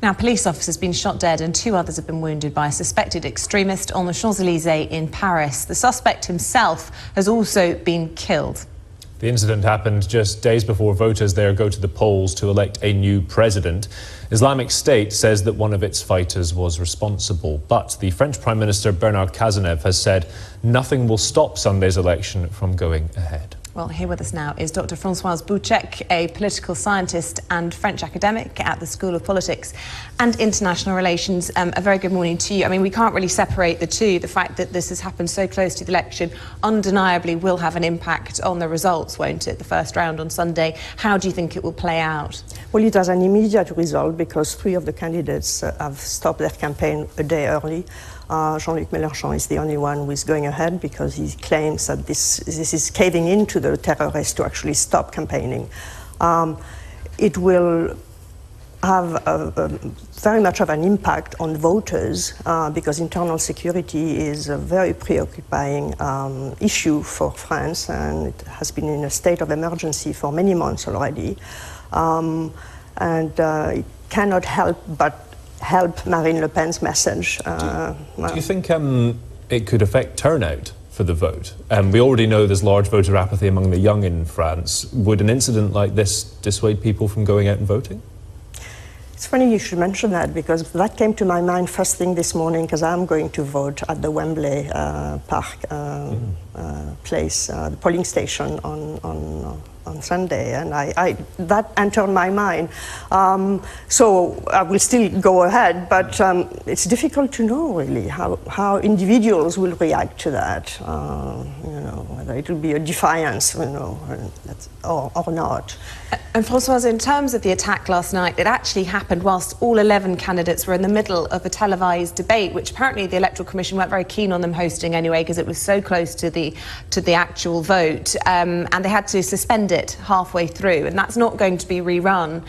Now, a police officer has been shot dead and 2 others have been wounded by a suspected extremist on the Champs-Élysées in Paris. The suspect himself has also been killed. The incident happened just days before voters there go to the polls to elect a new president. Islamic State says that one of its fighters was responsible, but the French Prime Minister Bernard Cazeneuve has said nothing will stop Sunday's election from going ahead. Well, here with us now is Dr. Francoise Boucek, a political scientist and French academic at the School of Politics and International Relations. A very good morning to you. I mean, we can't really separate the two. The fact that this has happened so close to the election undeniably will have an impact on the results, won't it? The first round on Sunday. How do you think it will play out? Well, it has an immediate result because 3 of the candidates have stopped their campaign a day early. Jean-Luc Mélenchon is the only one who is going ahead because he claims that this is caving into the terrorists to actually stop campaigning. It will have very much of an impact on voters because internal security is a very preoccupying issue for France, and it has been in a state of emergency for many months already. It cannot help but help Marine Le Pen's message. Do you think it could affect turnout for the vote? We already know there's large voter apathy among the young in France. Would an incident like this dissuade people from going out and voting? It's funny you should mention that, because that came to my mind first thing this morning, because I'm going to vote at the Wembley Park place, the polling station on Sunday, and that entered my mind. So I will still go ahead, but it's difficult to know really how individuals will react to that. You know, whether it will be a defiance, you know, or not. And Francoise, in terms of the attack last night, it actually happened whilst all 11 candidates were in the middle of a televised debate, which apparently the Electoral Commission weren't very keen on them hosting anyway, because it was so close to the actual vote, and they had to suspend it halfway through, and that's not going to be rerun.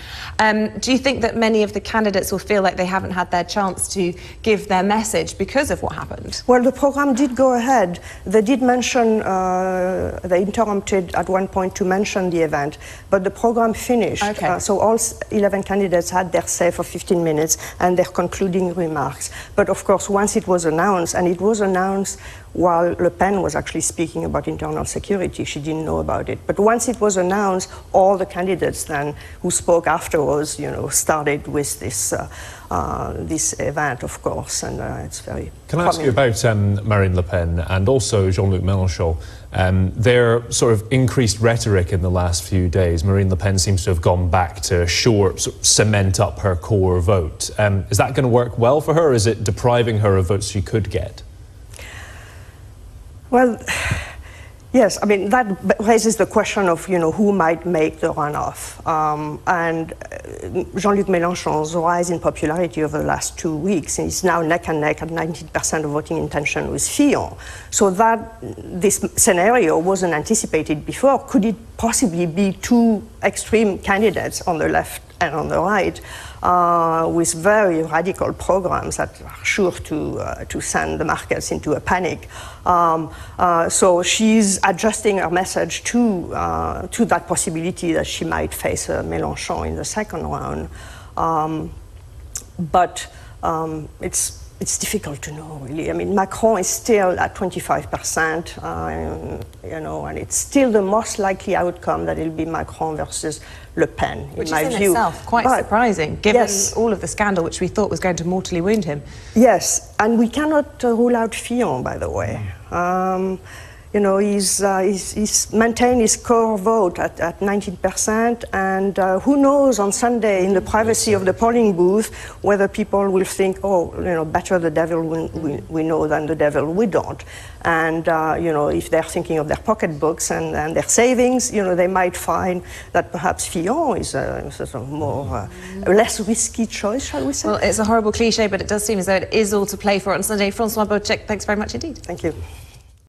Do you think that many of the candidates will feel like they haven't had their chance to give their message because of what happened? Well, the program did go ahead. They did mention, they interrupted at one point to mention the event, but the program finished. Okay. So all 11 candidates had their say for 15 minutes and their concluding remarks. But of course, once it was announced, and it was announced while Le Pen was actually speaking about internal security, she didn't know about it. But once it was announced, all the candidates then who spoke afterwards, you know, started with this this event, of course, and it's very. Can I ask you about Marine Le Pen and also Jean-Luc Mélenchon? Their sort of increased rhetoric in the last few days. Marine Le Pen seems to have gone back to cement up her core vote. Is that going to work well for her, or is it depriving her of votes she could get? Well, yes, I mean, that raises the question of, you know, who might make the runoff. And Jean-Luc Mélenchon's rise in popularity over the last 2 weeks is now neck and neck at 19% of voting intention with Fillon. So that this scenario wasn't anticipated before. Could it possibly be 2 extreme candidates on the left and on the right, with very radical programs that are sure to send the markets into a panic? So she's adjusting her message to that possibility that she might face Mélenchon in the second round. But it's difficult to know, really. I mean, Macron is still at 25%, you know, and it's still the most likely outcome that it'll be Macron versus Le Pen, in my view. Which is in itself quite surprising, given all of the scandal which we thought was going to mortally wound him. Yes, and we cannot rule out Fillon, by the way. You know, he's maintained his core vote at 19%, and who knows on Sunday in the privacy of the polling booth whether people will think, oh, you know, better the devil we know than the devil we don't. And, you know, if they're thinking of their pocketbooks and their savings, you know, they might find that perhaps Fillon is a sort of more, a less risky choice, shall we say? Well, it's a horrible cliche, but it does seem as though it is all to play for on Sunday. Francoise Boucek, thanks very much indeed. Thank you.